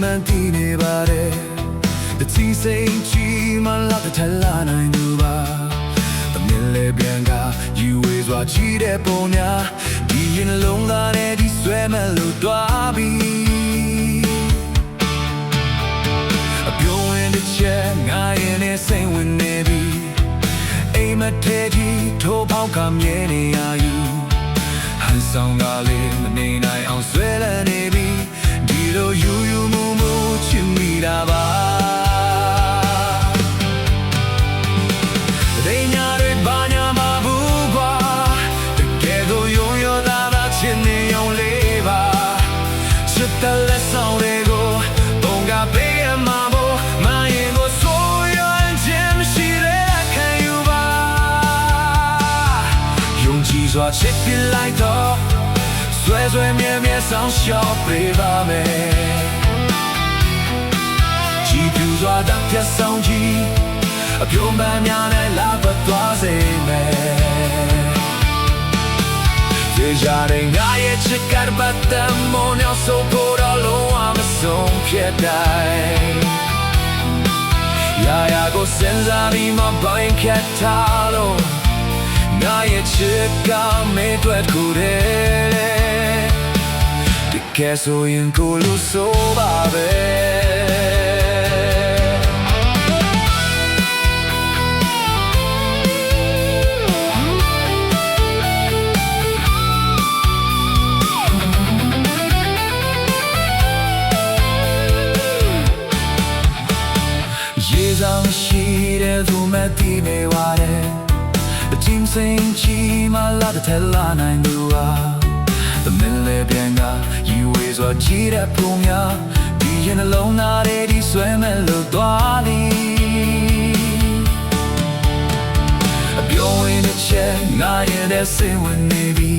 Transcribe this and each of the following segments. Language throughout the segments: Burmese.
မှန်တည်နေပါတယ်တချီစိတ်ကြီးမှလာတဲ့ထလာနိုင်သူပါတမင်လေးပြန်ကယူဝေးစွာချီတဲ့ပုံများဒီရင်လုံးသားနဲ့ဒီဆွဲမဲ့လို့တွားပြီးအပြုံးဝင်တဲ့ချက်ငါရင်နဲ့စိတ်ဝင်နေပြီအိမ်မထဲကြီးထိုးပေါက်ကမြဲနေရယူဟန်ဆောင်ကလေးမနေနိုင်အောင်ဆွဲလန်းနေပြီဒီလိုယူယူမှုမှုချစ်မိတာပါရေညာတွေဘာညာမဘူးကွာတကယ်တော့ယုံရတာချစ်နေုံလေးပါချစ်တဲ့လက်ဆောင်တွေကိုပုံကပေးရမှာဖို့မရင်ကိုဆိုရခြင်းမရှိတဲ့ခံယူပါယုံကြည်စွာချစ်ပြလိုက်တော့ဆွဲဆွဲမြဲမြဲဆောင်ရှောက်ပေးပါမယ်ကြည်ပြူစွာတတ်ပြတ်ဆောင်ကြည့်အပြုံးပန်းများနဲ့လာပတ်သွားစေမယ်ကြေကြတဲ့ငါရဲ့ချစ်ကပ်ပတ်တဲ့မောင်ရောက်ဆိုဖို့တော့လုံးဝမဆုံးဖြစ်တိုင်းရာရာကိုစဉ်းစားပြီးမှဘိုင်းခတ်ထားလို့ငါရဲ့ချစ်ကမေးတွေ့ခုတဲ့တကယ်ဆိုရင်ကိုလို့ဆိုပါပဲရှိတဲ့သူမဲ့တည်နေပါတယ်အချင်းစိန်ချီမှလာတဲ့ထလာနိုင်သူဟာသမင်လေးပြန်ကယူဝေးစွာကြည့်တဲ့ပုံများဒီရင်နှလုံးသားတွေဒီဆွဲမဲ့လို့သွားလိအပြုံးဝင်တဲ့ချက်ငါရဲ့တဲ့စိတ်ဝင်နေပြီ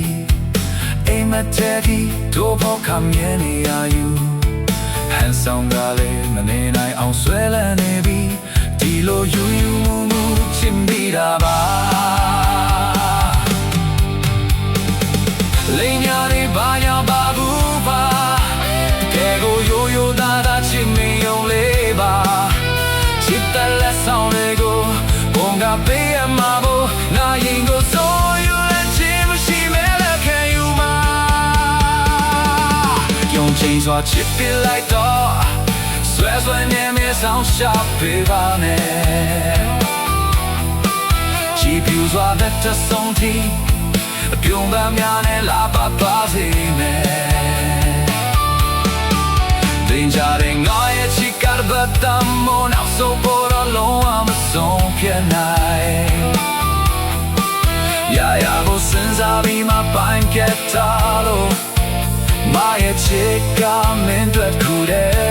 အိမ်မက်တဲ့ဒီတို့ဖို့ခံမြင်နေရယူဟန်ဆောင်ကလေးမနေနိုင်အောင်ဆွဲလန်းနေပြီဒီလိုယူယူမှုမှုချစ်မိတာပါလိမ်ညာတွေဘာညာပါဘူးပါကဲကိုရိုးရိုးသားသားချစ်နေုံလေးပါချစ်တဲ့လက်ဆောင်တွေကိုဘုံကပေးရမှာဖို့နာရင်ကိုစိုးယူလက်ချင်းမရှိမဲလက်ခံယူမှာယုံကြည်စွာချစ်ပြလိုက်တော့ဆွဲဆွဲမြဲမြဲဆောင်ရှောက်ပေးပါနဲ့ကြည်ပြူစွာတဲ့တဆုံးတီအပြုံးပန်းများနဲ့လာပါပါစေမယ်တင်ကြတဲ့ငါရဲ့ချစ်ကပ်ပတ်တမောနောက်ဆိုပေါ်တော့လုံးဝမဆုံးဖြစ်နိုင်ရာရာကိုစဉ်းစားပြီးမှပိုင်ကက်ထားလို့မရဲ့ချစ်ကမင်းတို့ခုတဲ့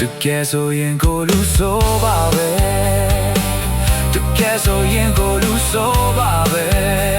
တကယ်ဆိုရင်ကိုလူဆိုပါပဲတကယ်ဆိုရင်ကိုလူဆိုပါပဲ